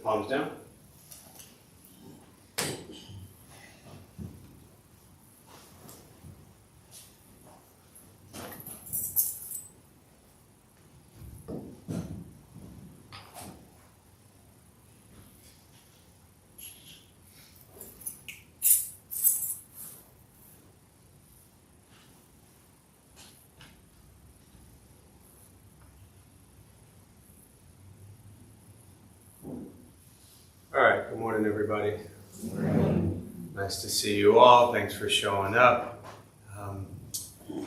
Palms down. All right, good morning, everybody. Good morning. Nice to see you all. Thanks for showing up.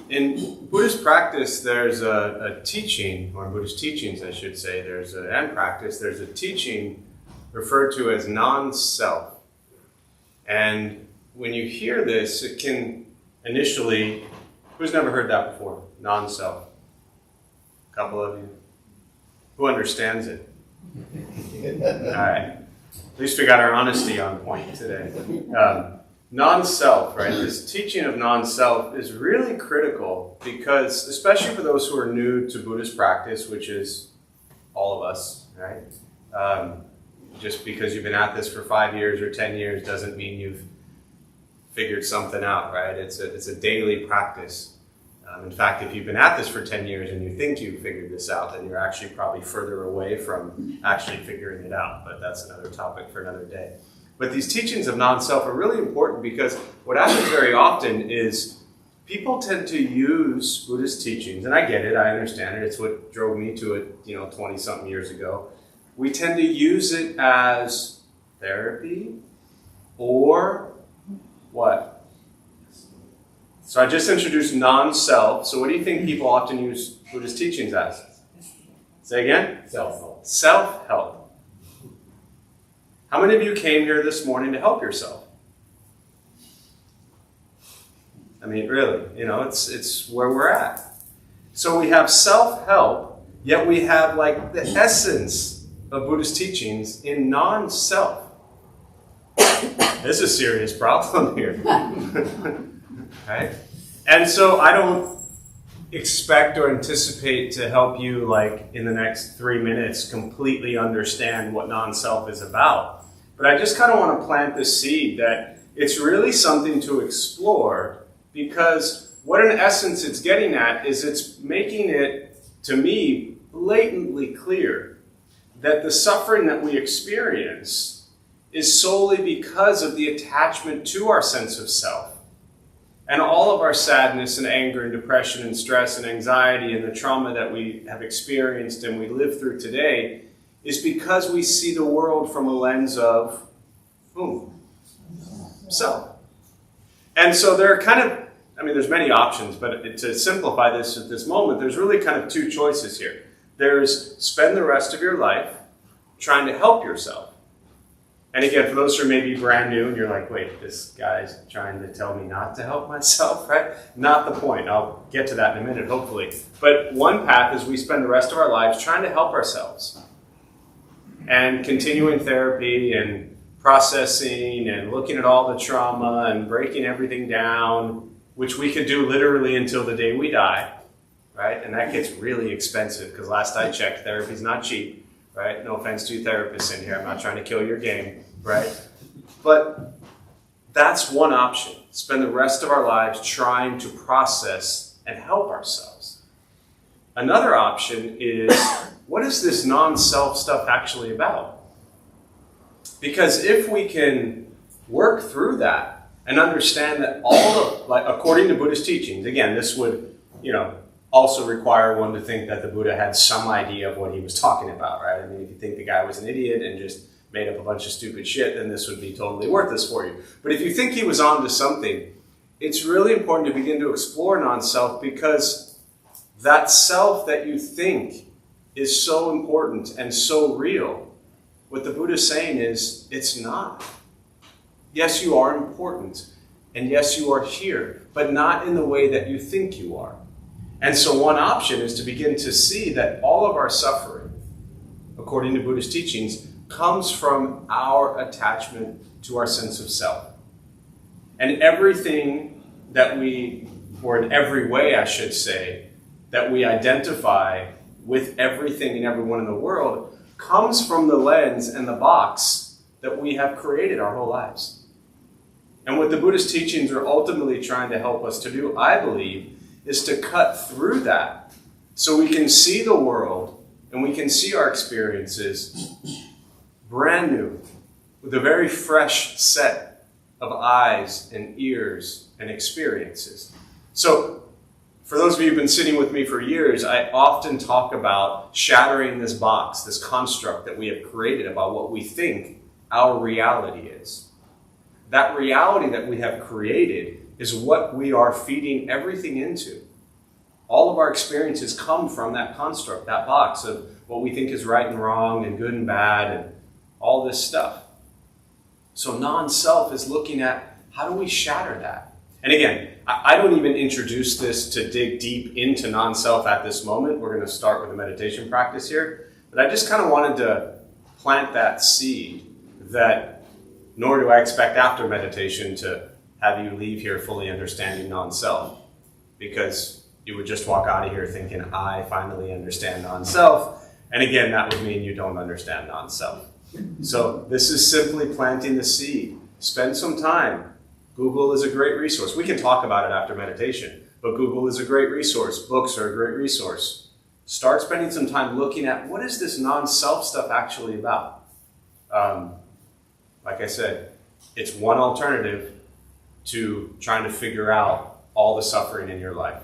In Buddhist practice, there's a teaching, or in Buddhist teachings, I should say, and practice, there's a teaching referred to as non-self. And when you hear this, it can initially, who's never heard that before? Non-self. A couple of you. Who understands it? All right. At least we got our honesty on point today. Non-self, right? This teaching of non-self is really critical because, especially for those who are new to Buddhist practice, which is all of us, right? Just because you've been at this for 5 years or 10 years doesn't mean you've figured something out, right? It's a daily practice. In fact, if you've been at this for 10 years and you think you've figured this out, then you're actually probably further away from actually figuring it out. But that's another topic for another day. But these teachings of non-self are really important because what happens very often is people tend to use Buddhist teachings, and I get it, I understand it, it's what drove me to it, 20-something years ago. We tend to use it as therapy or what? So I just introduced non-self. So what do you think people often use Buddhist teachings as? Say again? Self-help. Self-help. How many of you came here this morning to help yourself? I mean, really, it's where we're at. So we have self-help, yet we have like the essence of Buddhist teachings in non-self. There's a serious problem here. Right? And so I don't expect or anticipate to help you, like, in the next 3 minutes completely understand what non-self is about. But I just kind of want to plant the seed that it's really something to explore, because what in essence it's getting at is it's making it, to me, blatantly clear that the suffering that we experience is solely because of the attachment to our sense of self. And all of our sadness and anger and depression and stress and anxiety and the trauma that we have experienced and we live through today is because we see the world from a lens of whom? Self. And so there are there's many options, but to simplify this at this moment, there's really kind of two choices here. There's spend the rest of your life trying to help yourself. And again, for those who are maybe brand new and you're like, wait, this guy's trying to tell me not to help myself, right? Not the point. I'll get to that in a minute, hopefully. But one path is we spend the rest of our lives trying to help ourselves and continuing therapy and processing and looking at all the trauma and breaking everything down, which we could do literally until the day we die, right? And that gets really expensive because last I checked, therapy's not cheap. Right? No offense to you therapists in here. I'm not trying to kill your game, right? But that's one option. Spend the rest of our lives trying to process and help ourselves. Another option is, what is this non-self stuff actually about? Because if we can work through that and understand that according to Buddhist teachings, again, this would, also require one to think that the Buddha had some idea of what he was talking about, right? I mean, if you think the guy was an idiot and just made up a bunch of stupid shit, then this would be totally worthless for you. But if you think he was onto something, it's really important to begin to explore non-self, because that self that you think is so important and so real, what the Buddha is saying is, it's not. Yes, you are important, and yes, you are here, but not in the way that you think you are. And so one option is to begin to see that all of our suffering, according to Buddhist teachings, comes from our attachment to our sense of self. And everything that or in every way I should say, that we identify with everything and everyone in the world comes from the lens and the box that we have created our whole lives. And what the Buddhist teachings are ultimately trying to help us to do, I believe, is to cut through that so we can see the world and we can see our experiences brand new, with a very fresh set of eyes and ears and experiences. So, for those of you who've been sitting with me for years, I often talk about shattering this box, this construct that we have created about what we think our reality is. That reality that we have created is what we are feeding everything into. All of our experiences come from that construct, that box of what we think is right and wrong and good and bad and all this stuff. So non-self is looking at how do we shatter that? And again, I don't even introduce this to dig deep into non-self at this moment. We're going to start with a meditation practice here. But I just kind of wanted to plant that seed that, nor do I expect after meditation to have you leave here fully understanding non-self. Because you would just walk out of here thinking, I finally understand non-self. And again, that would mean you don't understand non-self. So this is simply planting the seed. Spend some time. Google is a great resource. We can talk about it after meditation, but Google is a great resource. Books are a great resource. Start spending some time looking at what is this non-self stuff actually about. Like I said, it's one alternative to trying to figure out all the suffering in your life.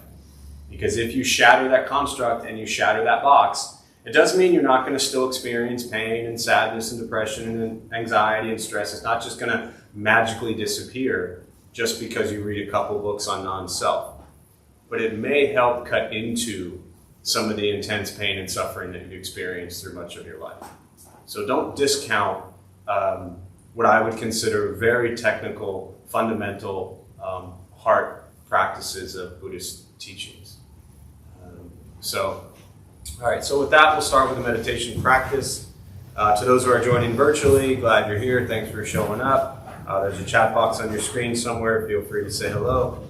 Because if you shatter that construct and you shatter that box, it doesn't mean you're not going to still experience pain and sadness and depression and anxiety and stress. It's not just going to magically disappear just because you read a couple books on non-self. But it may help cut into some of the intense pain and suffering that you've experienced through much of your life. So don't discount what I would consider very technical, fundamental heart practices of Buddhist teachings. All right, so with that, we'll start with a meditation practice. To those who are joining virtually, glad you're here. Thanks for showing up. There's a chat box on your screen somewhere. Feel free to say hello.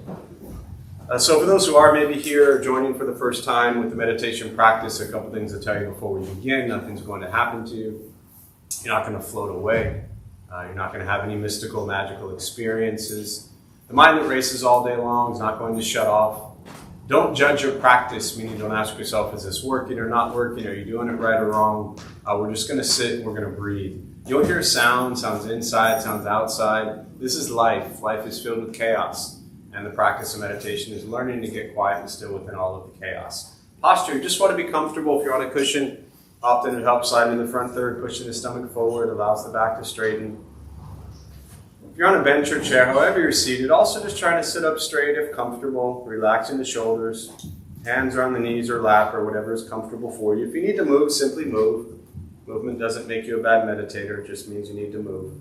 So for those who are maybe here joining for the first time with the meditation practice, a couple things to tell you before we begin. Nothing's going to happen to you. You're not going to float away. You're not going to have any mystical, magical experiences. The mind that races all day long is not going to shut off. Don't judge your practice, meaning don't ask yourself, is this working or not working? Are you doing it right or wrong? We're just going to sit and we're going to breathe. You'll hear sounds inside, sounds outside. This is life. Life is filled with chaos. And the practice of meditation is learning to get quiet and still within all of the chaos. Posture, you just want to be comfortable. If you're on a cushion, often it helps sliding the front third, pushing the stomach forward, allows the back to straighten. If you're on a bench or chair, however you're seated, also just try to sit up straight if comfortable, relaxing the shoulders, hands are on the knees or lap or whatever is comfortable for you. If you need to move, simply move. Movement doesn't make you a bad meditator, it just means you need to move.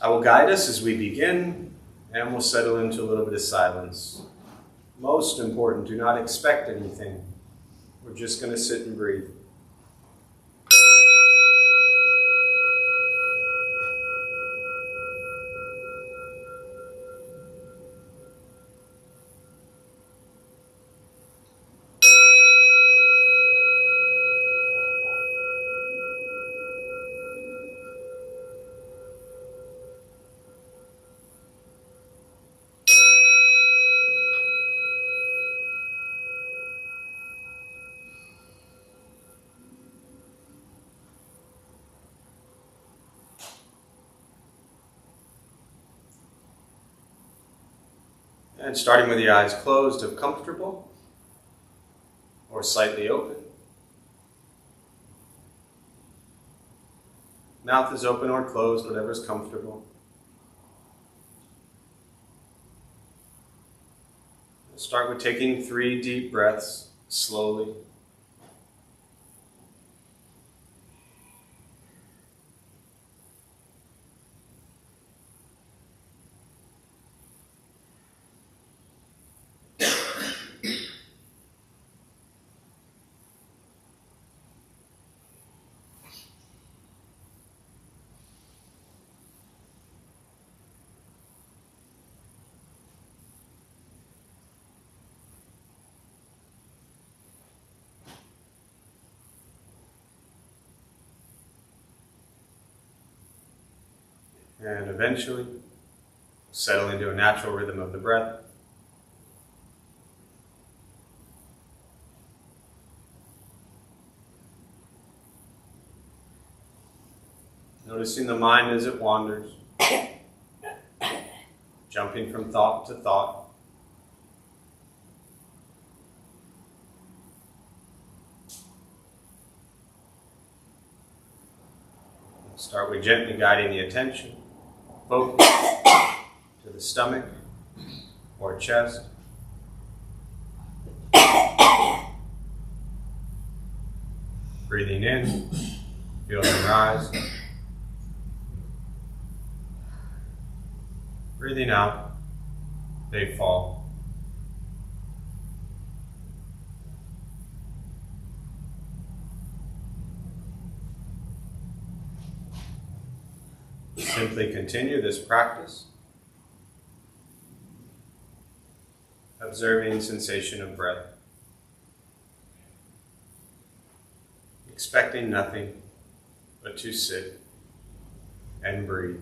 I will guide us as we begin, and we'll settle into a little bit of silence. Most important, do not expect anything. We're just going to sit and breathe. And starting with the eyes closed if comfortable, or slightly open. Mouth is open or closed, whatever is comfortable. We'll start with taking 3 deep breaths, slowly. And eventually, settle into a natural rhythm of the breath. Noticing the mind as it wanders, jumping from thought to thought. Start with gently guiding the attention, focus to the stomach or chest. Breathing in, feel them rise. Breathing out, they fall. Simply continue this practice, observing sensation of breath, expecting nothing but to sit and breathe.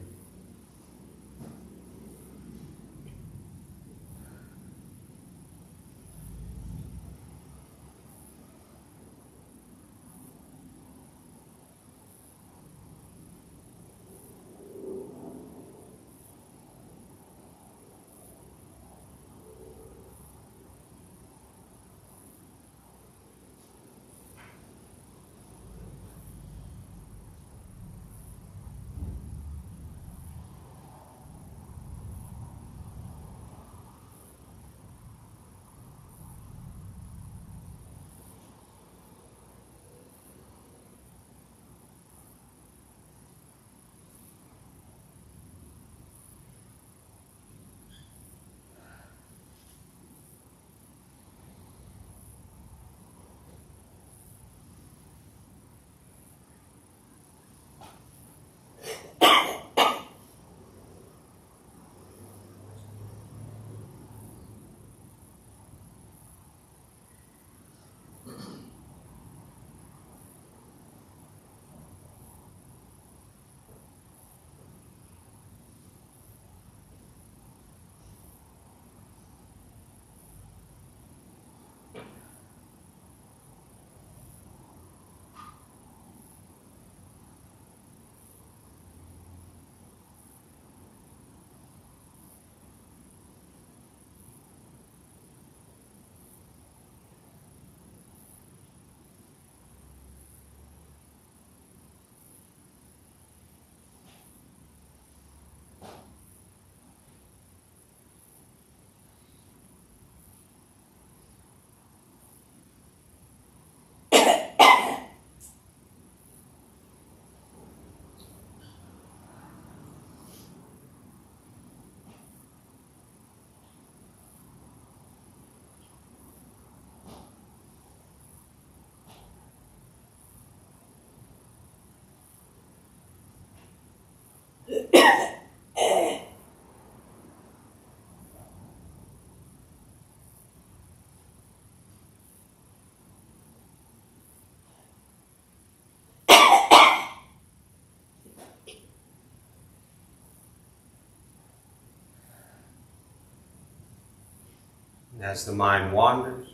And as the mind wanders,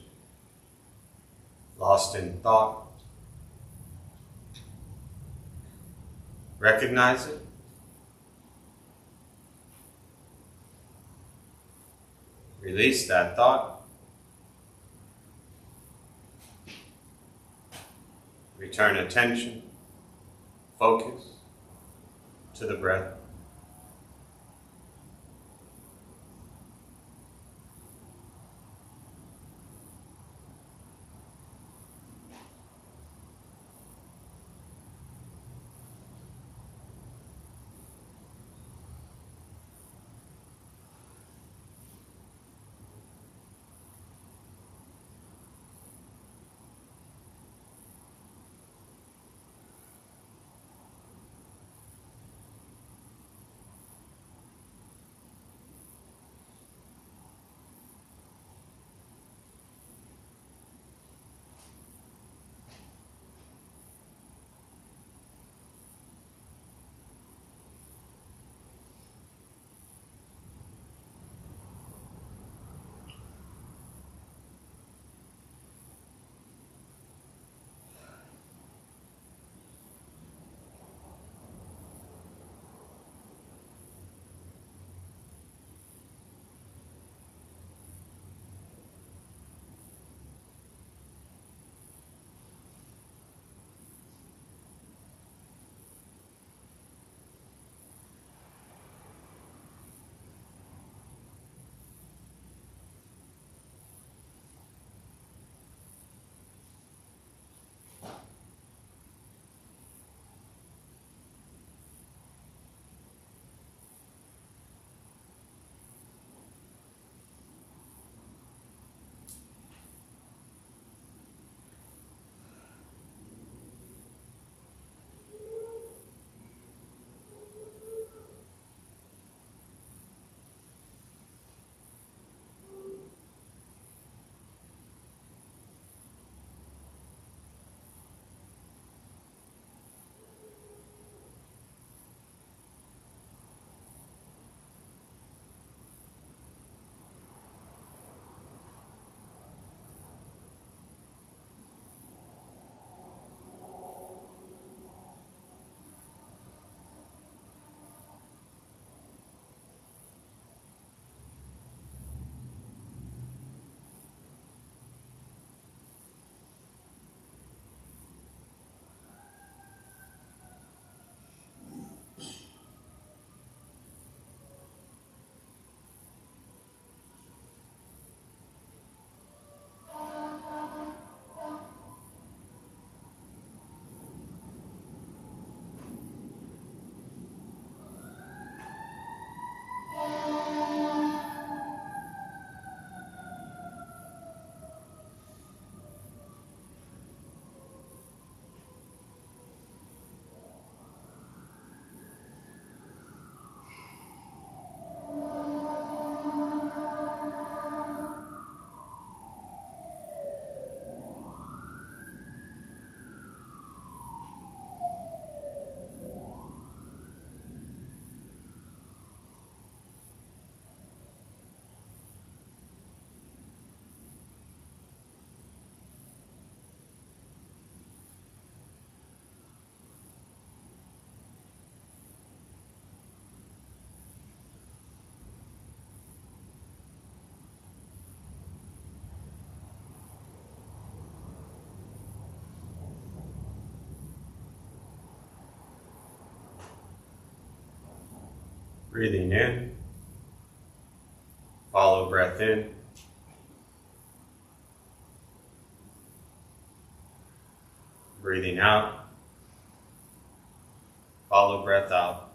lost in thought, recognize it. Release that thought. Return attention, focus to the breath. Breathing in, follow breath in. Breathing out, follow breath out.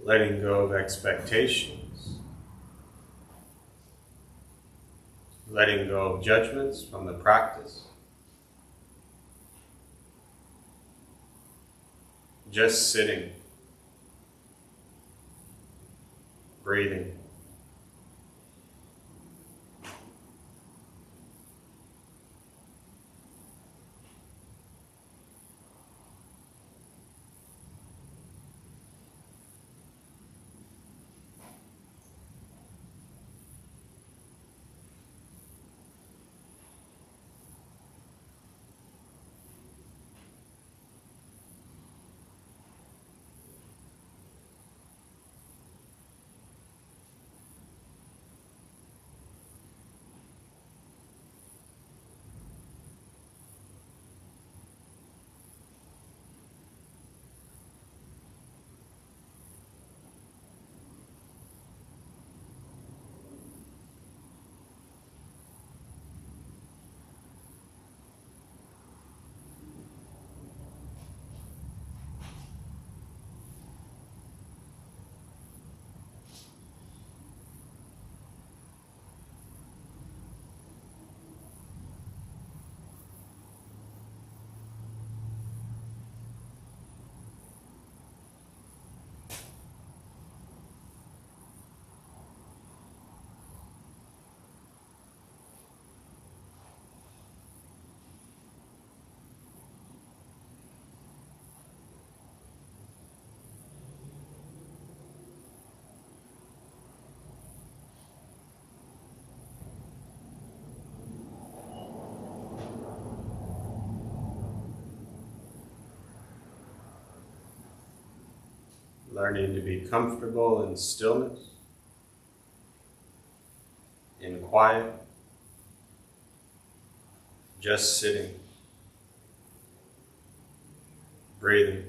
Letting go of expectations. Letting go of judgments from the practice. Just sitting. Breathing. learning to be comfortable in stillness, in quiet, just sitting, breathing.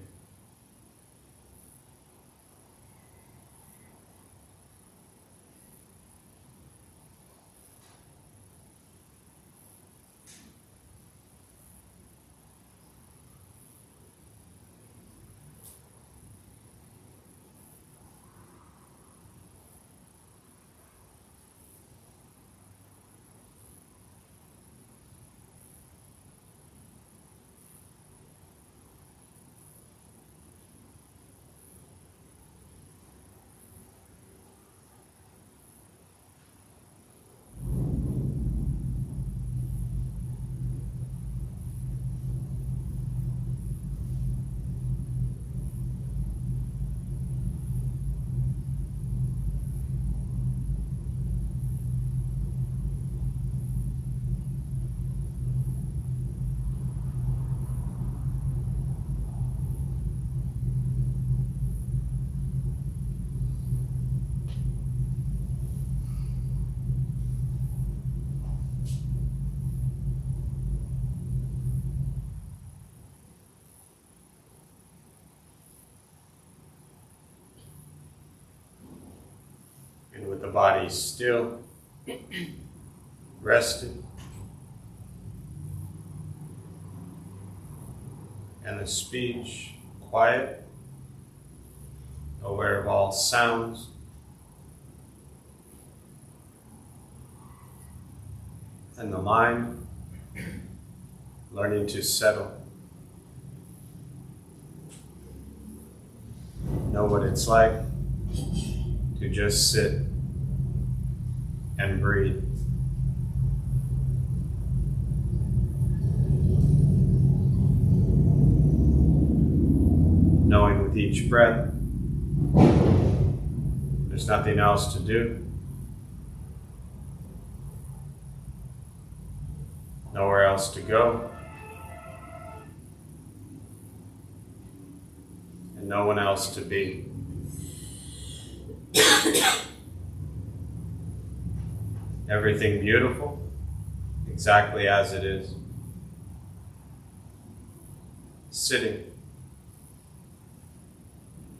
And with the body still, rested, and the speech quiet, aware of all sounds, and the mind learning to settle. Know what it's like to just sit and breathe. Knowing with each breath, there's nothing else to do. Nowhere else to go. And no one else to be. Everything beautiful, exactly as it is. Sitting,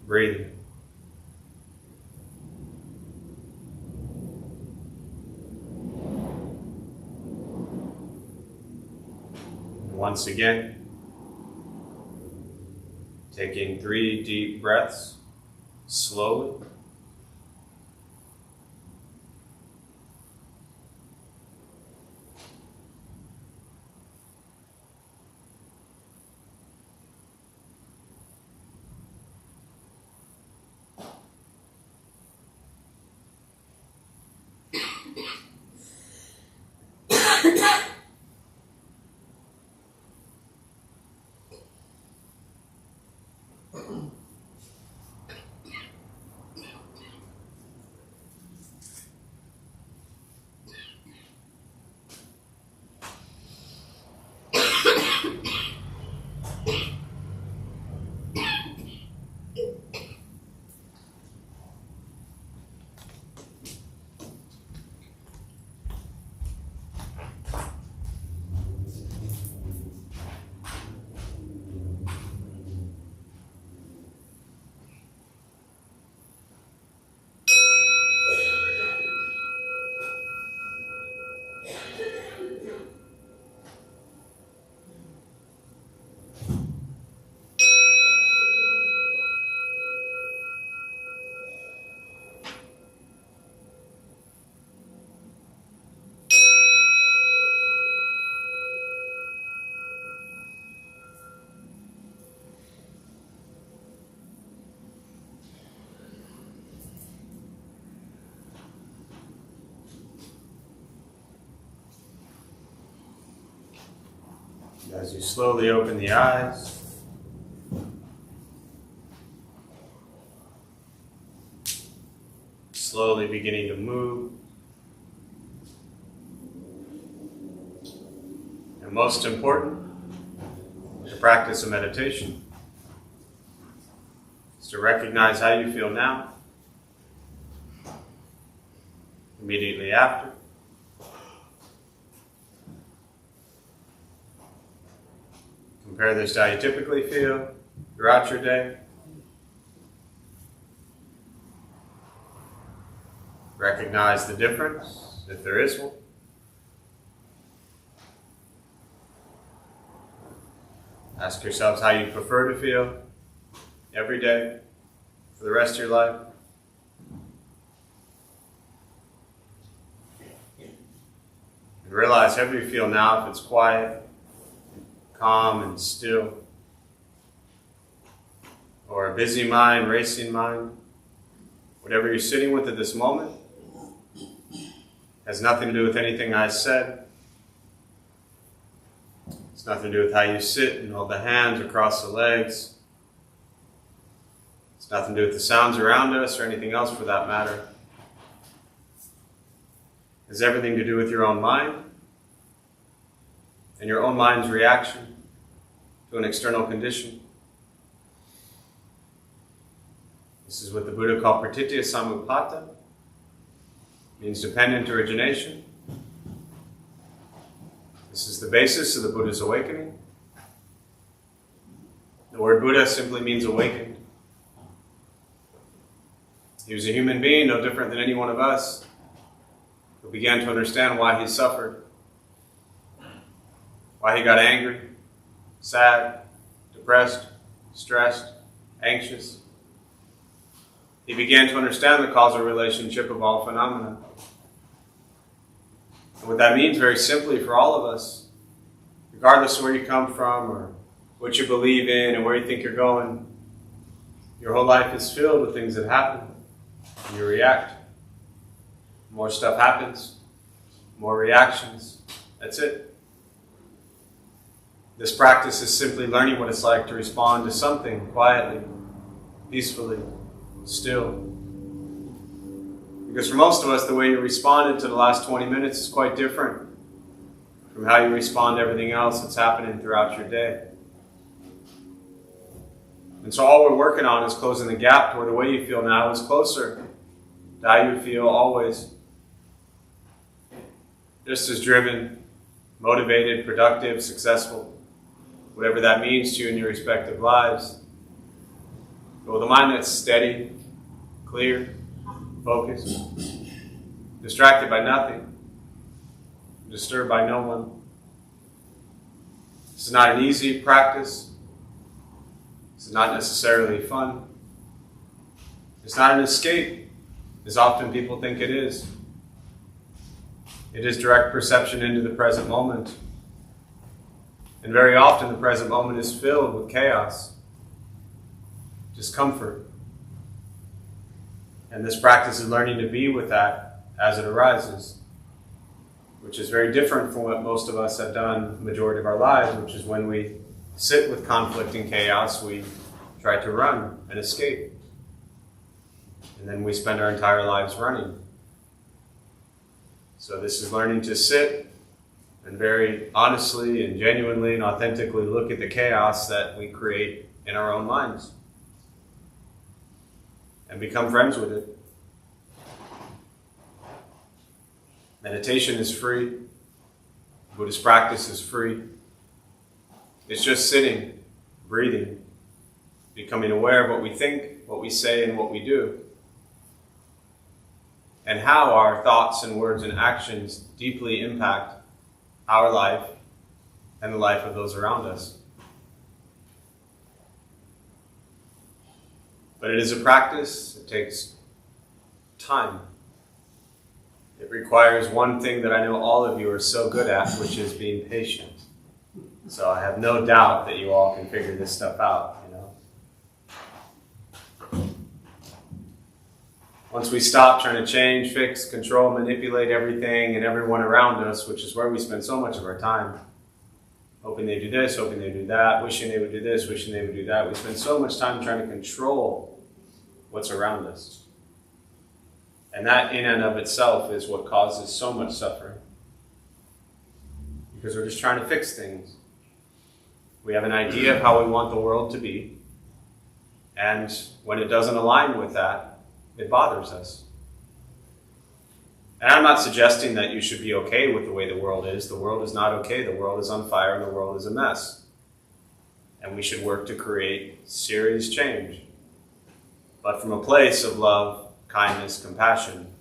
breathing. And once again, taking 3 deep breaths, slowly. As you slowly open the eyes, slowly beginning to move, and most important, the practice of meditation is to recognize how you feel now, immediately after, compare this to how you typically feel throughout your day. Recognize the difference, if there is one. Ask yourselves how you prefer to feel every day for the rest of your life. And realize however you feel now, if it's quiet, calm and still, or a busy mind, racing mind, whatever you're sitting with at this moment, has nothing to do with anything I said. It's nothing to do with how you sit and hold the hands or cross the legs. It's nothing to do with the sounds around us or anything else for that matter. It has everything to do with your own mind and your own mind's reaction to an external condition. This is what the Buddha called pratitya samutpata. Means dependent origination. This is the basis of the Buddha's awakening. The word Buddha simply means awakened. He was a human being, no different than any one of us, who began to understand why he suffered, why he got angry, sad, depressed, stressed, anxious. He began to understand the causal relationship of all phenomena. And what that means very simply for all of us, regardless of where you come from or what you believe in and where you think you're going, your whole life is filled with things that happen. And you react. More stuff happens, more reactions. That's it. This practice is simply learning what it's like to respond to something quietly, peacefully, still. Because for most of us, the way you responded to the last 20 minutes is quite different from how you respond to everything else that's happening throughout your day. And so all we're working on is closing the gap to where the way you feel now is closer to how you feel always. Just as driven, motivated, productive, successful, whatever that means to you in your respective lives. But with a mind that's steady, clear, focused, distracted by nothing, disturbed by no one. This is not an easy practice. This is not necessarily fun. It's not an escape, as often people think it is. It is direct perception into the present moment. And very often the present moment is filled with chaos, discomfort. And this practice is learning to be with that as it arises, which is very different from what most of us have done the majority of our lives, which is when we sit with conflict and chaos, we try to run and escape. And then we spend our entire lives running. So this is learning to sit and very honestly and genuinely and authentically look at the chaos that we create in our own minds and become friends with it. Meditation is free. Buddhist practice is free. It's just sitting, breathing, becoming aware of what we think, what we say, and what we do, and how our thoughts and words and actions deeply impact our life and the life of those around us. But it is a practice. It takes time. It requires one thing that I know all of you are so good at, which is being patient. So I have no doubt that you all can figure this stuff out, Once we stop trying to change, fix, control, manipulate everything and everyone around us, which is where we spend so much of our time, hoping they do this, hoping they do that, wishing they would do this, wishing they would do that. We spend so much time trying to control what's around us. And that in and of itself is what causes so much suffering. Because we're just trying to fix things. We have an idea of how we want the world to be. And when it doesn't align with that, it bothers us. And I'm not suggesting that you should be okay with the way the world is. The world is not okay. The world is on fire and the world is a mess. And we should work to create serious change. But from a place of love, kindness, compassion,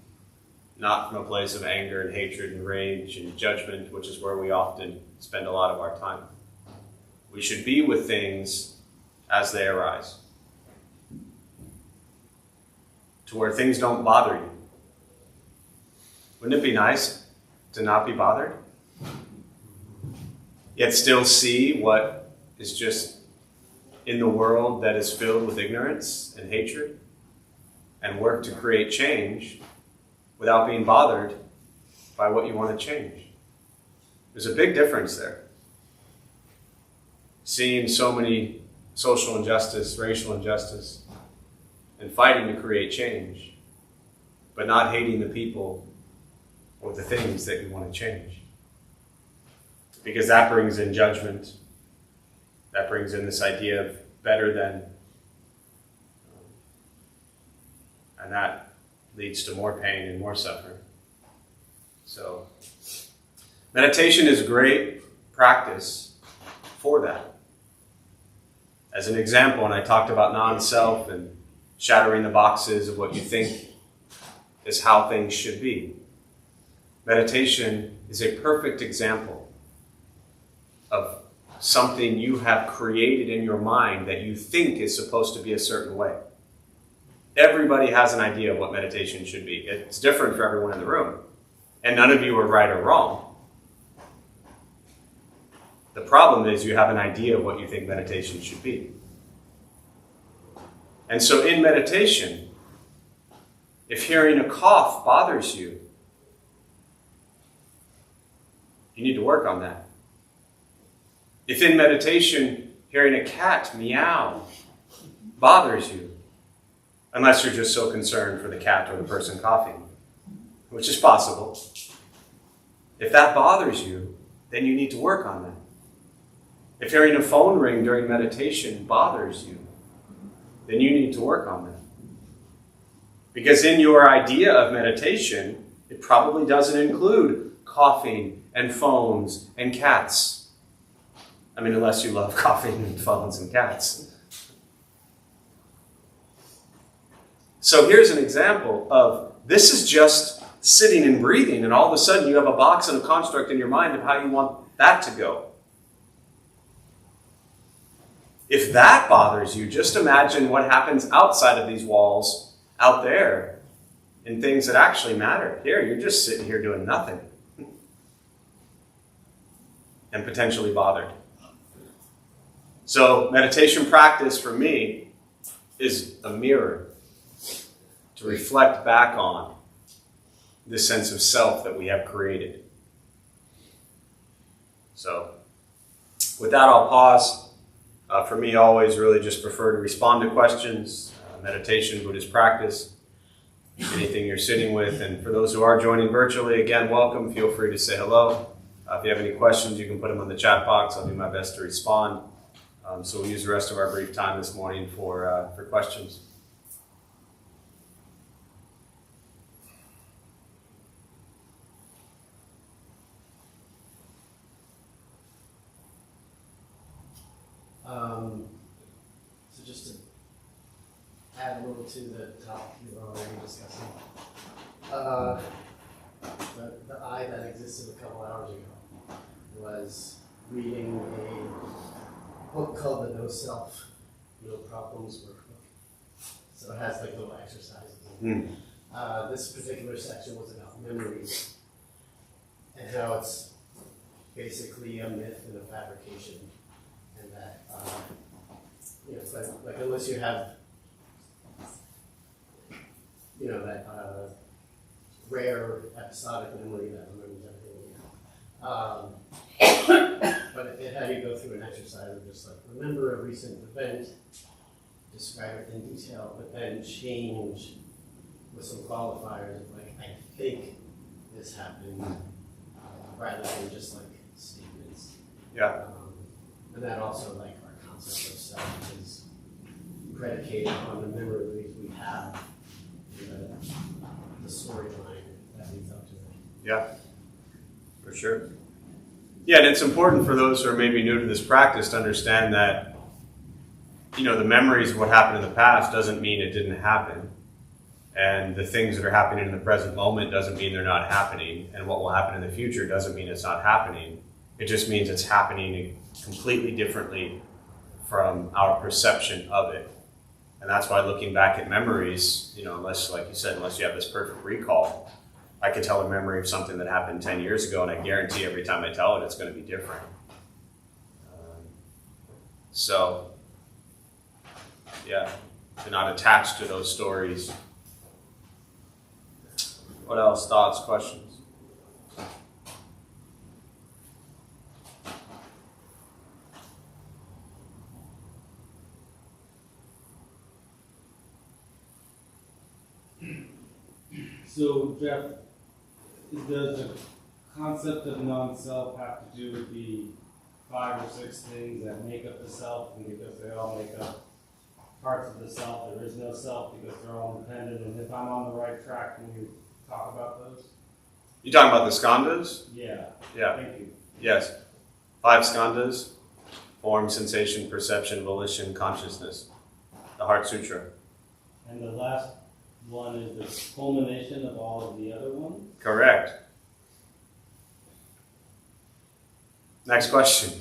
not from a place of anger and hatred and rage and judgment, which is where we often spend a lot of our time. We should be with things as they arise, to where things don't bother you. Wouldn't it be nice to not be bothered? Yet still see what is just in the world that is filled with ignorance and hatred, and work to create change without being bothered by what you want to change. There's a big difference there. Seeing so many social injustice, racial injustice, and fighting to create change, but not hating the people or the things that you want to change. Because that brings in judgment. That brings in this idea of better than. And that leads to more pain and more suffering. So, meditation is a great practice for that. As an example, and I talked about non-self and shattering the boxes of what you think is how things should be. Meditation is a perfect example of something you have created in your mind that you think is supposed to be a certain way. Everybody has an idea of what meditation should be. It's different for everyone in the room. And none of you are right or wrong. The problem is you have an idea of what you think meditation should be. And so in meditation, if hearing a cough bothers you, you need to work on that. If in meditation, hearing a cat meow bothers you, unless you're just so concerned for the cat or the person coughing, which is possible. If that bothers you, then you need to work on that. If hearing a phone ring during meditation bothers you, then you need to work on that. Because in your idea of meditation, it probably doesn't include coughing and phones and cats. I mean, unless you love coughing and phones and cats. So here's an example of this is just sitting and breathing, and all of a sudden you have a box and a construct in your mind of how you want that to go. If that bothers you, just imagine what happens outside of these walls, out there, in things that actually matter. Here, you're just sitting here doing nothing. And potentially bothered. So, meditation practice for me is a mirror to reflect back on this sense of self that we have created. So, with that, I'll pause. For me, I always really just prefer to respond to questions, meditation, Buddhist practice, anything you're sitting with. And for those who are joining virtually, again, welcome. Feel free to say hello. If you have any questions, you can put them in the chat box. I'll do my best to respond. So we'll use the rest of our brief time this morning for questions. So just to add a little to the topic you were already discussing, the I that existed a couple hours ago was reading a book called The No Self, No Problems Workbook. So it has like little exercises. This particular section was about memories and how it's basically a myth and a fabrication. And that, it's like unless you have, that rare episodic memory that remembers everything. But it had you go through an exercise of just like remember a recent event, describe it in detail, but then change with some qualifiers of like I think this happened, rather than just like statements. Yeah. And that also, like, our concept of self is predicated on the memories we have, the storyline that leads up to it. Yeah, for sure. Yeah, and it's important for those who are maybe new to this practice to understand that, the memories of what happened in the past doesn't mean it didn't happen. And the things that are happening in the present moment doesn't mean they're not happening. And what will happen in the future doesn't mean it's not happening. It just means it's happening completely differently from our perception of it. And that's why looking back at memories, unless, like you said, unless you have this perfect recall, I could tell a memory of something that happened 10 years ago, and I guarantee every time I tell it, it's going to be different. To not attach to those stories. What else? Thoughts, questions? So, Jeff, does the concept of non-self have to do with the 5 or 6 things that make up the self? And because they all make up parts of the self, there is no self because they're all independent. And if I'm on the right track, can you talk about those? You talking about the skandhas? Yeah. Yeah. Thank you. Yes. 5 skandhas: form, sensation, perception, volition, consciousness. The Heart Sutra. And the last one is the culmination of all of the other ones? Correct. Next question.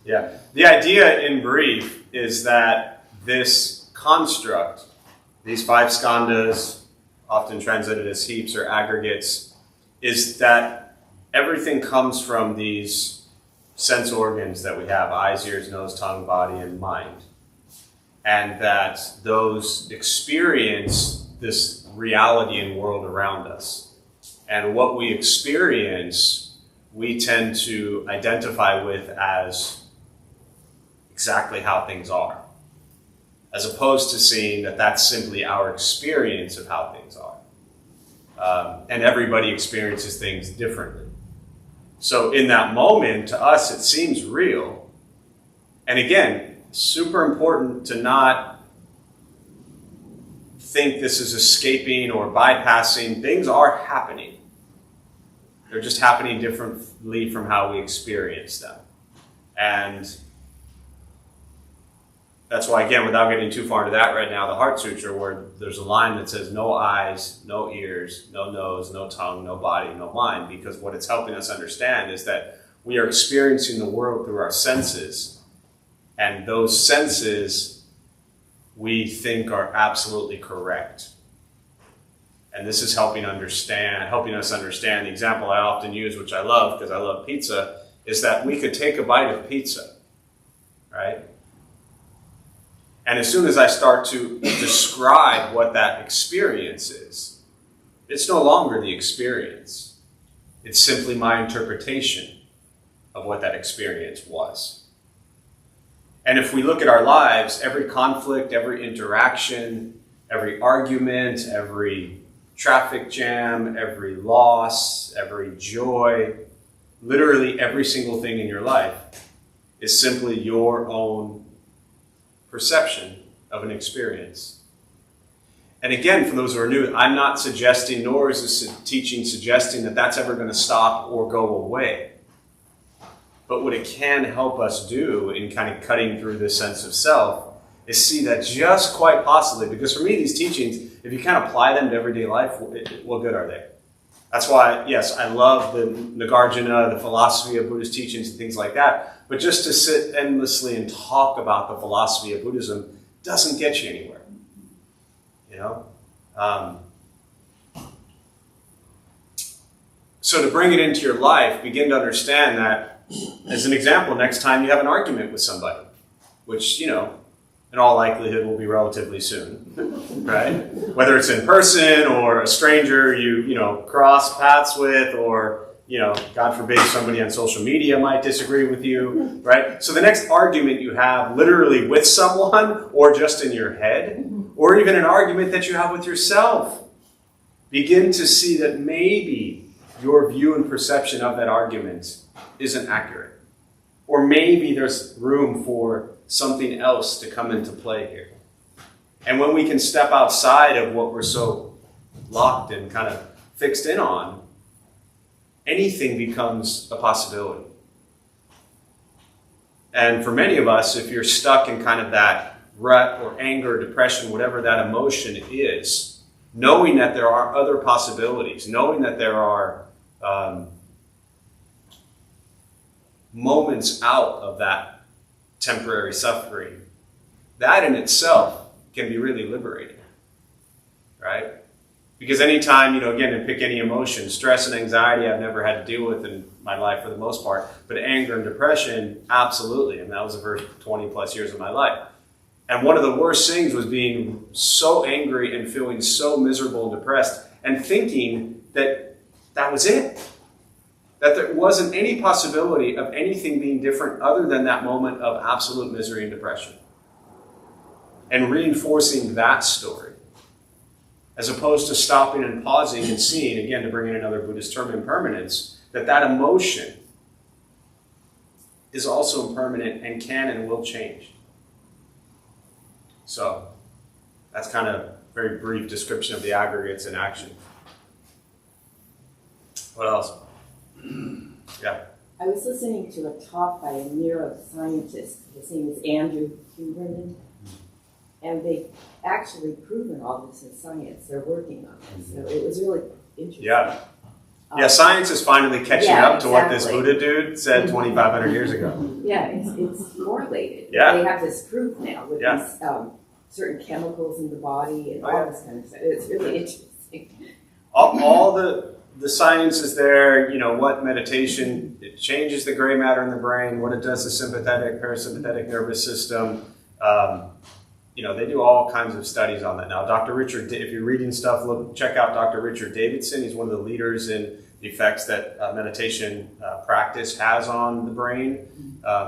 Yeah. The idea in brief is that this construct, these 5 skandhas, often translated as heaps or aggregates, is that everything comes from these sense organs that we have: eyes, ears, nose, tongue, body, and mind. And that those experience this reality and world around us. And what we experience, we tend to identify with as exactly how things are, as opposed to seeing that that's simply our experience of how things are. And everybody experiences things differently. So in that moment, to us, it seems real. And again, super important to not think this is escaping or bypassing. Things are happening. They're just happening differently from how we experience them. And that's why, again, without getting too far into that right now, the Heart Sutra, where there's a line that says no eyes, no ears, no nose, no tongue, no body, no mind, because what it's helping us understand is that we are experiencing the world through our senses. And those senses we think are absolutely correct. And this is helping us understand. The example I often use, which I love because I love pizza, is that we could take a bite of pizza, right? And as soon as I start to describe what that experience is, it's no longer the experience. It's simply my interpretation of what that experience was. And if we look at our lives, every conflict, every interaction, every argument, every traffic jam, every loss, every joy, literally every single thing in your life is simply your own perception of an experience. And again, for those who are new, I'm not suggesting, nor is this teaching suggesting that that's ever going to stop or go away. But what it can help us do in kind of cutting through this sense of self is see that just quite possibly, because for me, these teachings, if you kind of apply them to everyday life, what good are they? That's why, yes, I love the Nagarjuna, the philosophy of Buddhist teachings and things like that, but just to sit endlessly and talk about the philosophy of Buddhism doesn't get you anywhere. So to bring it into your life, begin to understand that, as an example, next time you have an argument with somebody, which, in all likelihood will be relatively soon, right? Whether it's in person or a stranger you cross paths with, or, God forbid, somebody on social media might disagree with you, right? So the next argument you have literally with someone, or just in your head, or even an argument that you have with yourself, begin to see that maybe your view and perception of that argument isn't accurate. Or maybe there's room for something else to come into play here. And when we can step outside of what we're so locked and kind of fixed in on, anything becomes a possibility. And for many of us, if you're stuck in kind of that rut or anger, depression, whatever that emotion is, knowing that there are other possibilities, knowing that there are moments out of that temporary suffering, that in itself can be really liberating, right? Because anytime, again, to pick any emotion, stress and anxiety I've never had to deal with in my life for the most part, but anger and depression, absolutely. And that was the first 20 plus years of my life. And one of the worst things was being so angry and feeling so miserable and depressed and thinking that that was it. That there wasn't any possibility of anything being different other than that moment of absolute misery and depression. And reinforcing that story, as opposed to stopping and pausing and seeing, again, to bring in another Buddhist term, impermanence, that emotion is also impermanent and can and will change. So, that's kind of a very brief description of the aggregates in action. What else? Yeah. I was listening to a talk by a neuroscientist. His name is Andrew Huberman. And they've actually proven all this in science. They're working on it. So it was really interesting. Yeah. Yeah, science is finally catching up to what this Buddha dude said 2,500 years ago. Yeah, it's correlated. Yeah. They have this proof now with these certain chemicals in the body and all this kind of stuff. It's really interesting. All the science is there, what meditation, it changes the gray matter in the brain, what it does to sympathetic, parasympathetic nervous system. They do all kinds of studies on that now. Dr. Richard, if you're reading stuff, check out Dr. Richard Davidson. He's one of the leaders in the effects that meditation practice has on the brain.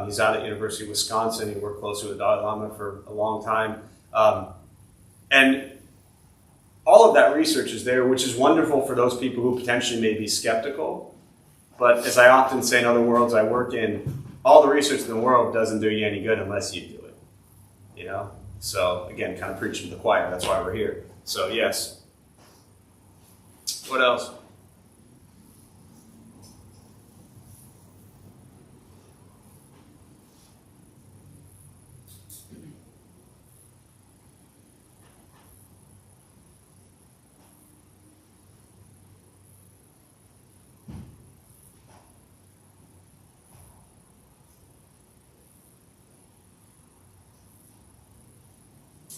He's out at University of Wisconsin. He worked closely with Dalai Lama for a long time. And all of that research is there, which is wonderful for those people who potentially may be skeptical. But as I often say in other worlds I work in, all the research in the world doesn't do you any good unless you do it. So, again, kind of preaching to the choir. That's why we're here. So, yes. What else?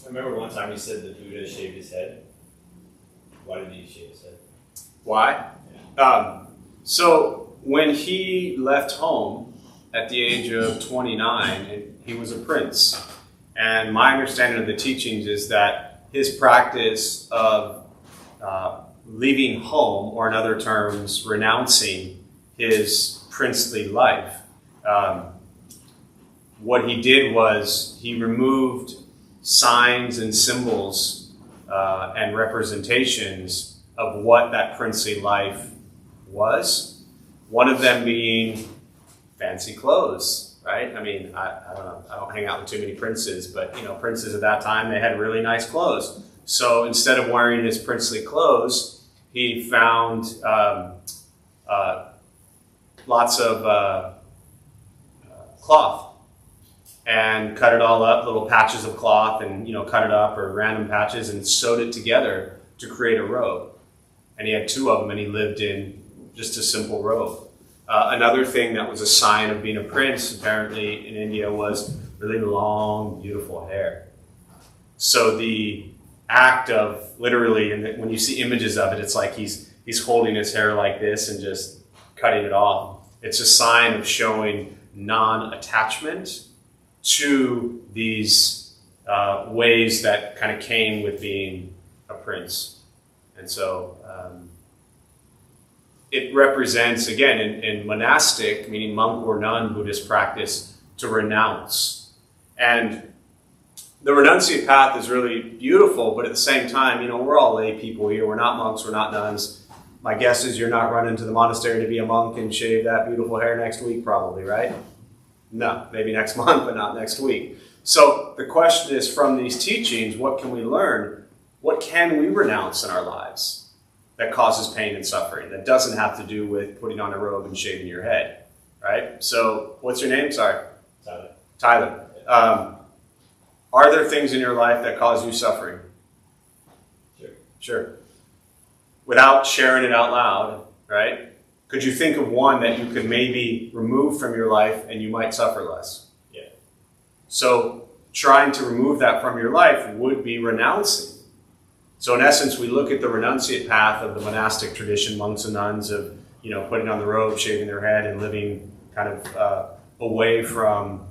I remember one time you said the Buddha shaved his head. Why did he shave his head? Why? Yeah. So when he left home at the age of 29, he was a prince. And my understanding of the teachings is that his practice of leaving home, or in other terms, renouncing his princely life, what he did was he removed signs and symbols and representations of what that princely life was. One of them being fancy clothes, right? I mean, I don't know, I don't hang out with too many princes, but princes at that time, they had really nice clothes. So instead of wearing his princely clothes, he found lots of cloth and cut it all up, little patches of cloth, and cut it up, or random patches, and sewed it together to create a robe. And he had two of them, and he lived in just a simple robe. Another thing that was a sign of being a prince, apparently in India, was really long, beautiful hair. So the act of literally, and when you see images of it, it's like he's holding his hair like this and just cutting it off. It's a sign of showing non-attachment to these ways that kind of came with being a prince. And so it represents, again, in monastic, meaning monk or nun Buddhist practice, to renounce. And the renunciate path is really beautiful, but at the same time, we're all lay people here. We're not monks, we're not nuns. My guess is you're not running to the monastery to be a monk and shave that beautiful hair next week, probably, right? No, maybe next month, but not next week. So the question is, from these teachings, what can we learn? What can we renounce in our lives that causes pain and suffering, that doesn't have to do with putting on a robe and shaving your head, right? So what's your name? Sorry. Tyler. Tyler. Are there things in your life that cause you suffering? Sure. Without sharing it out loud, right? Could you think of one that you could maybe remove from your life and you might suffer less? Yeah. So trying to remove that from your life would be renouncing. So in essence, we look at the renunciate path of the monastic tradition, monks and nuns, of, you know, putting on the robe, shaving their head, and living kind of away from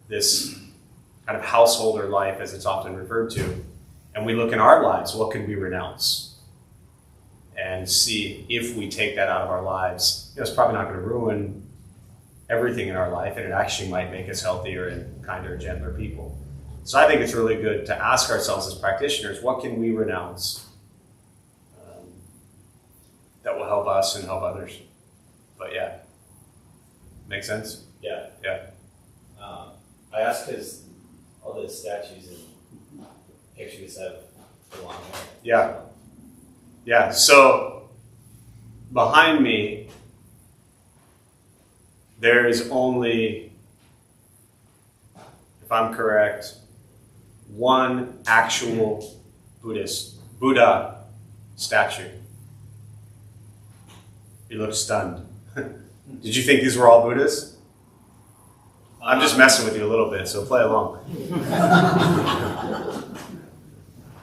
this kind of householder life, as it's often referred to. And we look in our lives, what can we renounce? And see if we take that out of our lives. You know, it's probably not going to ruin everything in our life, and it actually might make us healthier and kinder, gentler people. So I think it's really good to ask ourselves as practitioners, what can we renounce that will help us and help others? But yeah, make sense? Yeah. Yeah. I ask because all the statues and pictures have the long hair. Yeah. Yeah, so behind me, there is only, if I'm correct, one actual Buddha statue. You look stunned. Did you think these were all Buddhas? I'm just messing with you a little bit, so play along.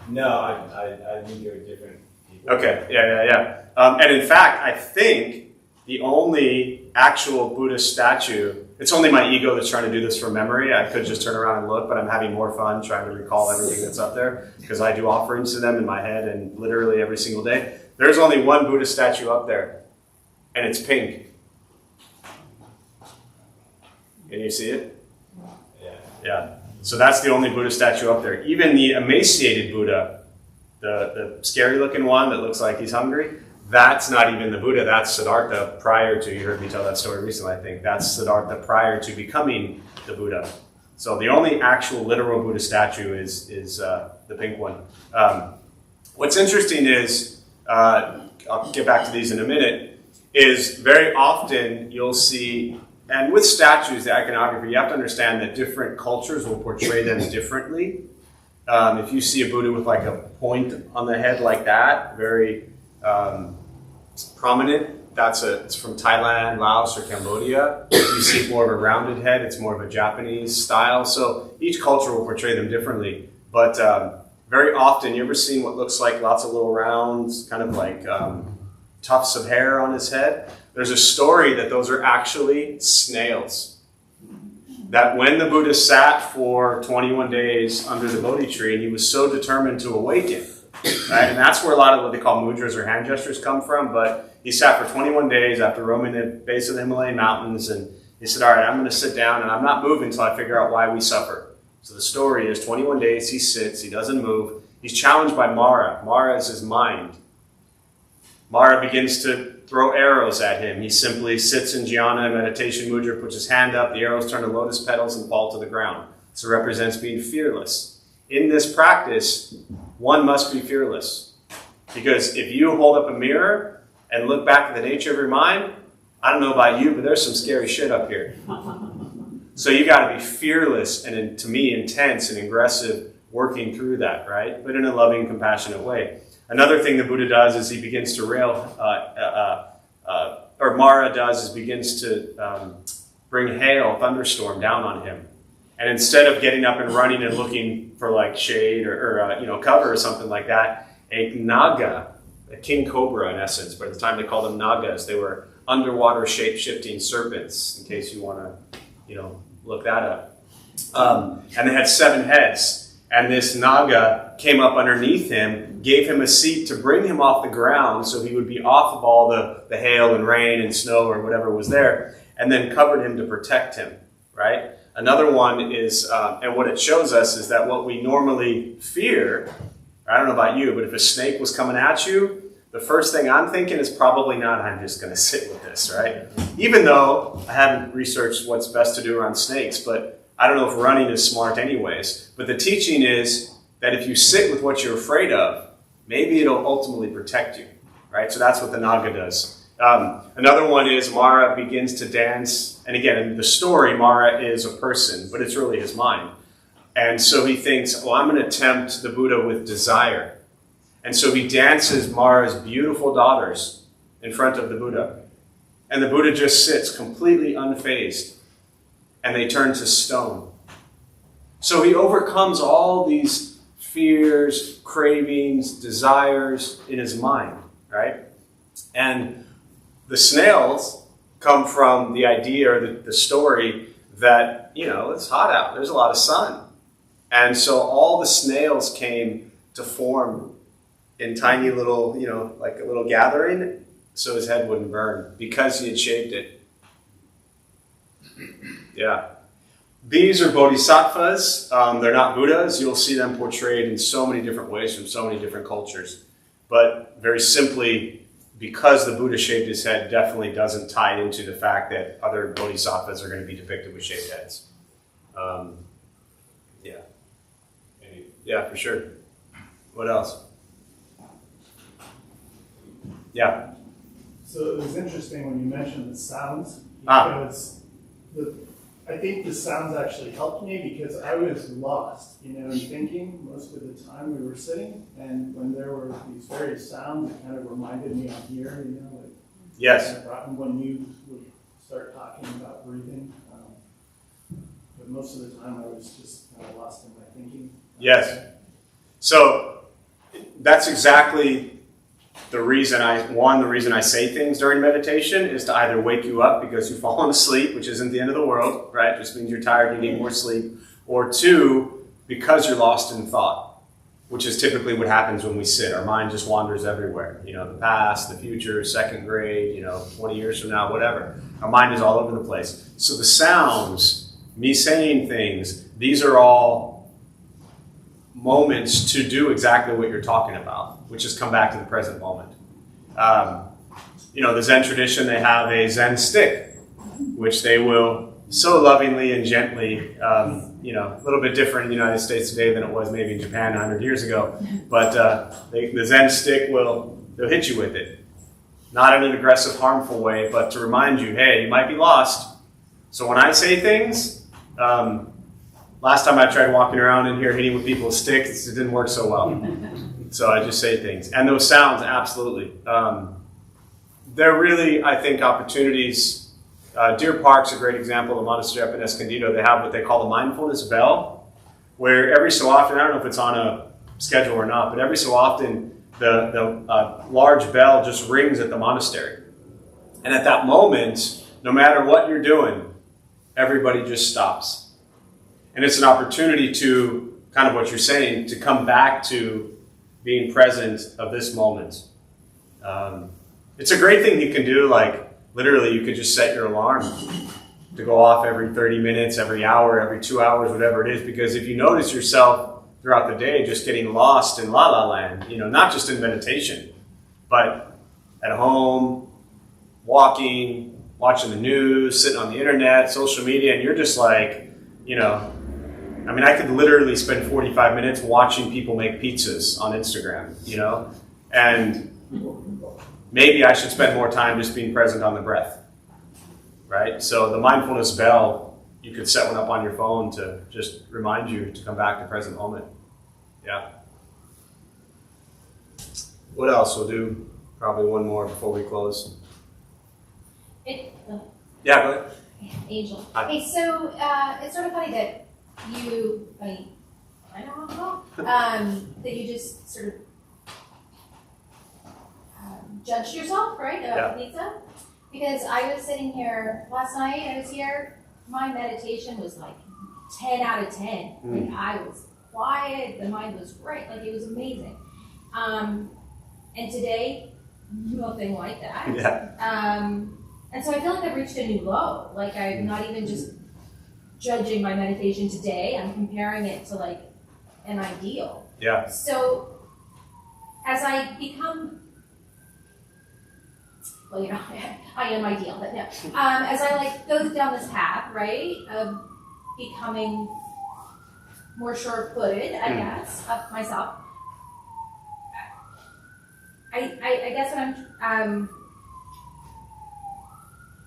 No, I think they're different people. Okay, yeah. And in fact, I think the only actual Buddhist statue, it's only my ego that's trying to do this from memory. I could just turn around and look, but I'm having more fun trying to recall everything that's up there because I do offerings to them in my head and literally every single day. There's only one Buddhist statue up there, and it's pink. Can you see it? Yeah. So that's the only Buddha statue up there. Even the emaciated Buddha, the scary looking one that looks like he's hungry, that's not even the Buddha. That's Siddhartha prior to, you heard me tell that story recently, I think. That's Siddhartha prior to becoming the Buddha. So the only actual literal Buddha statue is the pink one. What's interesting is, I'll get back to these in a minute, is very often you'll see, and with statues, the iconography, you have to understand that different cultures will portray them differently. If you see a Buddha with like a point on the head like that, very prominent, it's from Thailand, Laos, or Cambodia. If you see more of a rounded head, it's more of a Japanese style. So each culture will portray them differently. But very often, you ever seen what looks like lots of little rounds, kind of like tufts of hair on his head? There's a story that those are actually snails. That when the Buddha sat for 21 days under the Bodhi tree, and he was so determined to awaken, right? And that's where a lot of what they call mudras or hand gestures come from. But he sat for 21 days after roaming the base of the Himalayan mountains, and he said, all right, I'm going to sit down, and I'm not moving until I figure out why we suffer. So the story is 21 days, he sits, he doesn't move. He's challenged by Mara. Mara is his mind. Mara begins to throw arrows at him. He simply sits in jhana, meditation mudra, puts his hand up, the arrows turn to lotus petals and fall to the ground. So it represents being fearless. In this practice, one must be fearless. Because if you hold up a mirror and look back at the nature of your mind, I don't know about you, but there's some scary shit up here. So you got to be fearless and, to me, intense and aggressive working through that, right? But in a loving, compassionate way. Another thing the Buddha does is he begins to Mara does is begins to bring hail, thunderstorm down on him. And instead of getting up and running and looking for like shade or cover or something like that, a naga, a king cobra in essence, but at the time they called them nagas, they were underwater shape-shifting serpents, in case you want to, look that up. And they had 7 heads. And this naga came up underneath him, gave him a seat to bring him off the ground so he would be off of all the hail and rain and snow or whatever was there, and then covered him to protect him, right? Another one is, and what it shows us is that what we normally fear, I don't know about you, but if a snake was coming at you, the first thing I'm thinking is probably not, I'm just going to sit with this, right? Even though I haven't researched what's best to do around snakes, but I don't know if running is smart anyways. But the teaching is that if you sit with what you're afraid of, maybe it'll ultimately protect you, right? So that's what the Naga does. Another one is Mara begins to dance. And again, in the story, Mara is a person, but it's really his mind. And so he thinks, well, I'm going to tempt the Buddha with desire. And so he dances Mara's beautiful daughters in front of the Buddha. And the Buddha just sits completely unfazed. And they turn to stone. So he overcomes all these fears, cravings, desires in his mind, right? And the snails come from the idea or the story that, it's hot out. There's a lot of sun. And so all the snails came to form in tiny little, like a little gathering, so his head wouldn't burn because he had shaved it. Yeah. These are bodhisattvas. They're not Buddhas. You'll see them portrayed in so many different ways from so many different cultures. But very simply, because the Buddha shaved his head definitely doesn't tie into the fact that other bodhisattvas are going to be depicted with shaved heads. Yeah. Yeah, for sure. What else? Yeah. So it was interesting when you mentioned the sounds, because I think the sounds actually helped me because I was lost, in thinking most of the time we were sitting, and when there were these various sounds, it kind of reminded me I'm here, like Yes. when you would start talking about breathing. But most of the time I was just kind of lost in my thinking. Yes. So that's exactly the reason I say things during meditation is to either wake you up because you've fallen asleep, which isn't the end of the world, right? It just means you're tired, you need more sleep. Or two, because you're lost in thought, which is typically what happens when we sit. Our mind just wanders everywhere. The past, the future, second grade, 20 years from now, whatever. Our mind is all over the place. So the sounds, me saying things, these are all moments to do exactly what you're talking about, which is come back to the present moment. The Zen tradition, they have a Zen stick, which they will so lovingly and gently, a little bit different in the United States today than it was maybe in Japan 100 years ago, but the Zen stick they'll hit you with it. Not in an aggressive, harmful way, but to remind you, hey, you might be lost. So when I say things, last time I tried walking around in here hitting with people with sticks, it didn't work so well. So I just say things. And those sounds, absolutely. They're really, I think, opportunities. Deer Park's a great example. The monastery up in Escondido, they have what they call the mindfulness bell, where every so often, I don't know if it's on a schedule or not, but every so often the large bell just rings at the monastery. And at that moment, no matter what you're doing, everybody just stops. And it's an opportunity to, kind of what you're saying, to come back to being present of this moment. It's a great thing you can do, like literally you could just set your alarm to go off every 30 minutes, every hour, every 2 hours, whatever it is. Because if you notice yourself throughout the day just getting lost in la la land, not just in meditation, but at home, walking, watching the news, sitting on the internet, social media, and you're just like, I could literally spend 45 minutes watching people make pizzas on Instagram, and maybe I should spend more time just being present on the breath, right? So the mindfulness bell, you could set one up on your phone to just remind you to come back to present moment. Yeah. What else? We'll do probably one more before we close. Yeah, go ahead. Angel. Hi. Hey, so it's sort of funny that I don't know, that you just sort of judged yourself, right, about pizza? Because I was sitting here last night, I was here, my meditation was like 10 out of 10. Like I was quiet, the mind was great, like it was amazing. And today, nothing like that. Yeah. And so I feel like I've reached a new low. Like I'm not even just judging my meditation today, I'm comparing it to like an ideal. Yeah. So as I become well, you know, I am ideal, but no. As I like go down this path, right, of becoming more sure-footed, I guess, of myself, I guess what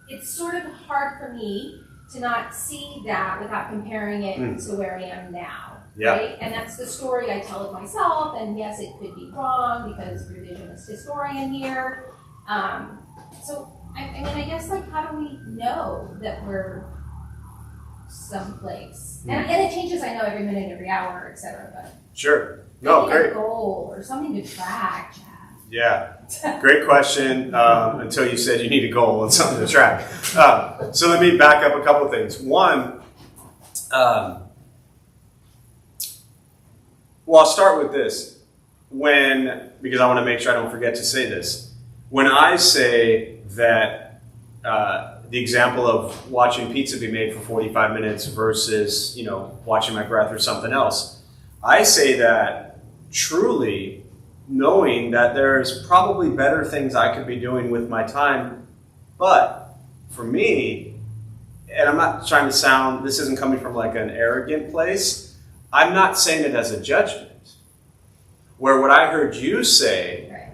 it's sort of hard for me to not see that without comparing it to where I am now. Yeah. Right? And that's the story I tell of myself, and yes, it could be wrong because revisionist historian here. So, I mean, I guess, like, how do we know that we're someplace? And it changes, I know, every minute, every hour, et cetera, but Sure. No, I need great. a goal or something to track, Chad. Yeah, great question. Until you said you need a goal and something to track. So let me back up a couple of things. One, well, I'll start with this. Because I want to make sure I don't forget to say this. When I say that the example of watching pizza be made for 45 minutes versus, watching my breath or something else, I say that truly knowing that there's probably better things I could be doing with my time. But for me, and I'm not trying to sound, this isn't coming from like an arrogant place, I'm not saying it as a judgment. Where what I heard you say,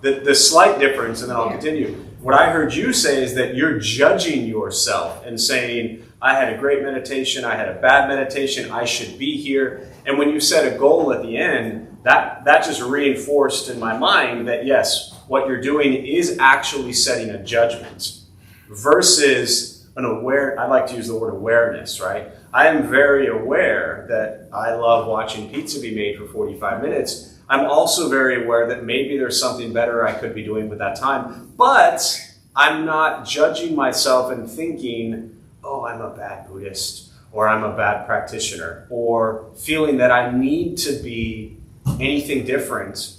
the slight difference, and then I'll continue, what I heard you say is that you're judging yourself and saying, I had a great meditation, I had a bad meditation, I should be here. And when you set a goal at the end, that just reinforced in my mind that yes, what you're doing is actually setting a judgment versus I'd like to use the word awareness, right? I am very aware that I love watching pizza be made for 45 minutes. I'm also very aware that maybe there's something better I could be doing with that time, but I'm not judging myself and thinking, oh, I'm a bad Buddhist, or I'm a bad practitioner, or feeling that I need to be anything different.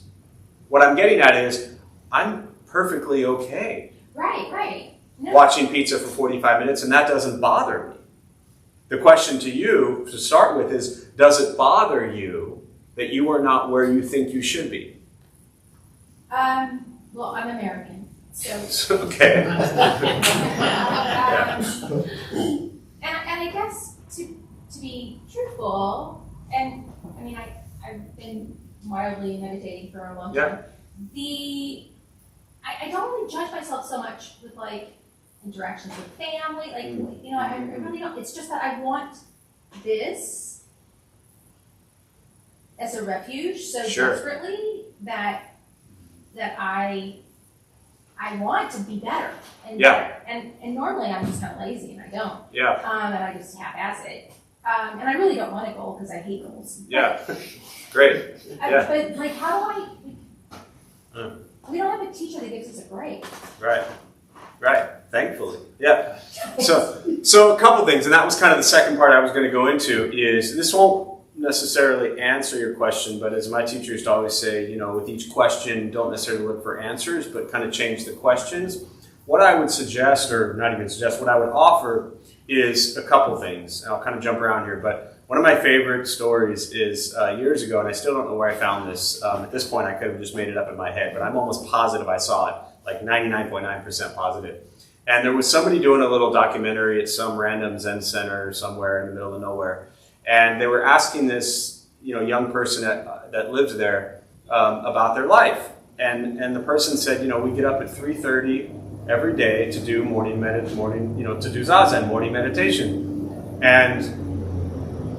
What I'm getting at is I'm perfectly okay watching pizza for 45 minutes, and that doesn't bother me. The question to you to start with is, does it bother you that you are not where you think you should be? Well, I'm American, so okay. And I guess to be truthful, and I mean I've been wildly meditating for a long time. I don't really judge myself so much with like interactions with family, I really don't. It's just that I want this as a refuge so desperately that I want to be better and better. And normally I'm just kind of lazy and I don't. Yeah. And I just half-ass it. And I really don't want a goal because I hate goals. Yeah. Great. Yeah. But like, how do we don't have a teacher that gives us a grade. Right. Thankfully. Yeah. So a couple things, and that was kind of the second part I was going to go into, is this won't necessarily answer your question, but as my teacher used to always say, with each question, don't necessarily look for answers, but kind of change the questions. What I would suggest, or not even suggest, what I would offer is a couple things. And I'll kind of jump around here, but one of my favorite stories is years ago, and I still don't know where I found this. At this point, I could have just made it up in my head, but I'm almost positive I saw it, like 99.9% positive. And there was somebody doing a little documentary at some random Zen center somewhere in the middle of nowhere. And they were asking this, young person that lives there about their life. And the person said, we get up at 3:30 every day to do to do Zazen, morning meditation. And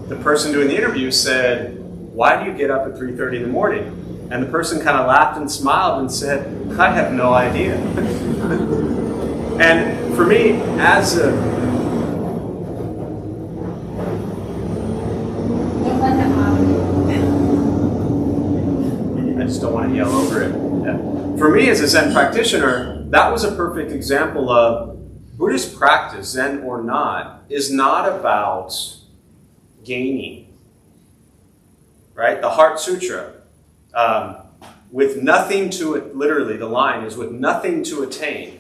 the person doing the interview said, why do you get up at 3:30 in the morning? And the person kind of laughed and smiled and said, I have no idea. And for me, as a... I just don't want to yell over it. Yeah. For me, as a Zen practitioner, that was a perfect example of Buddhist practice, Zen or not, is not about gaining. Right? The Heart Sutra, with nothing to it, literally the line is with nothing to attain.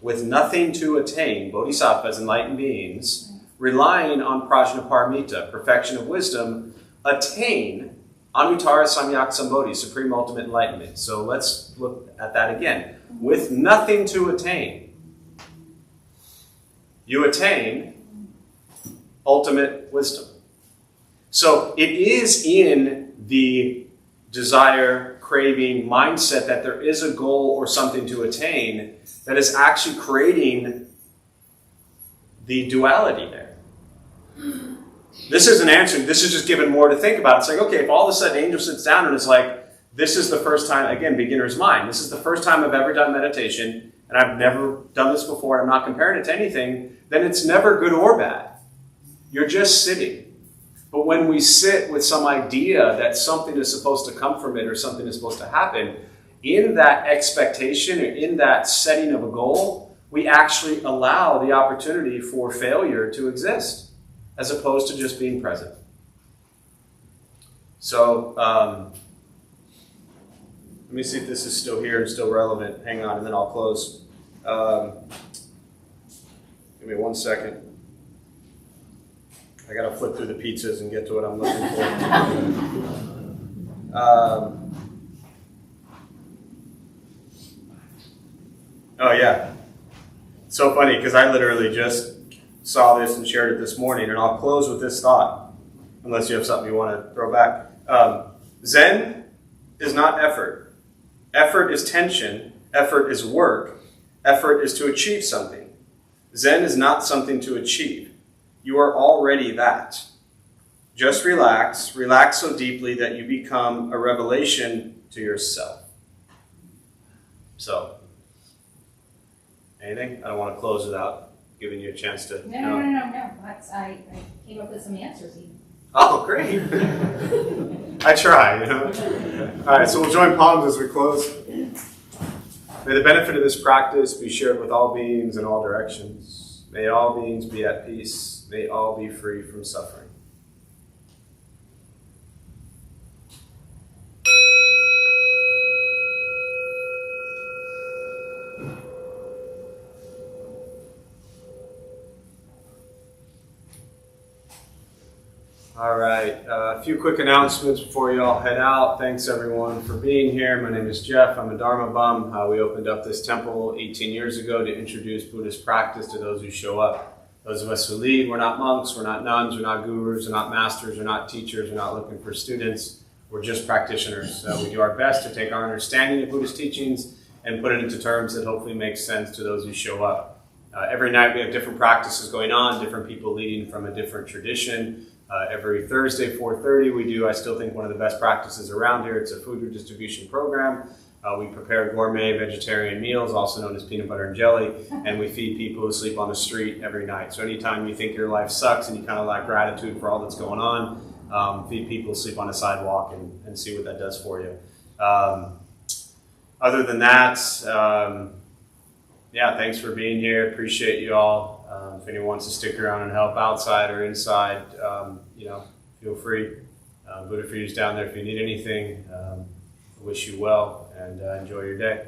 With nothing to attain, bodhisattvas, enlightened beings, relying on prajna paramita, perfection of wisdom, attain Anuttara Samyak Sambodhi, supreme ultimate enlightenment. So let's look at that again. With nothing to attain, you attain ultimate wisdom. So it is in the desire, craving, mindset that there is a goal or something to attain that is actually creating the duality there. This isn't answering, this is just giving more to think about. It's like, okay, if all of a sudden Angel sits down and is like, this is the first time, again, beginner's mind, this is the first time I've ever done meditation, and I've never done this before, I'm not comparing it to anything, then it's never good or bad. You're just sitting. But when we sit with some idea that something is supposed to come from it or something is supposed to happen, in that expectation or in that setting of a goal, we actually allow the opportunity for failure to exist, as opposed to just being present. So, let me see if this is still here and still relevant. Hang on, and then I'll close. Give me 1 second. I gotta flip through the pizzas and get to what I'm looking for. Oh yeah. So funny, because I literally just saw this and shared it this morning, and I'll close with this thought, unless you have something you want to throw back. Zen is not effort. Effort is tension. Effort is work. Effort is to achieve something. Zen is not something to achieve. You are already that. Just relax. Relax so deeply that you become a revelation to yourself. So, anything? I don't want to close without giving you a chance to... No. I came up with some answers even. Oh, great. I try, you know. All right, so we'll join palms as we close. May the benefit of this practice be shared with all beings in all directions. May all beings be at peace. May all be free from suffering. All right, a few quick announcements before you all head out. Thanks everyone for being here. My name is Jeff. I'm a Dharma Bum. We opened up this temple 18 years ago to introduce Buddhist practice to those who show up. Those of us who lead, we're not monks, we're not nuns, we're not gurus, we're not masters, we're not teachers, we're not looking for students. We're just practitioners. We do our best to take our understanding of Buddhist teachings and put it into terms that hopefully make sense to those who show up. Every night we have different practices going on, different people leading from a different tradition. Every Thursday, 4:30, we do, I still think, one of the best practices around here. It's a food redistribution program. We prepare gourmet vegetarian meals, also known as peanut butter and jelly, and we feed people who sleep on the street every night. So anytime you think your life sucks and you kind of lack gratitude for all that's going on, feed people who sleep on a sidewalk and see what that does for you. Other than that, thanks for being here. Appreciate you all. If anyone wants to stick around and help outside or inside, feel free. Buddha for you is down there if you need anything. Wish you well and enjoy your day.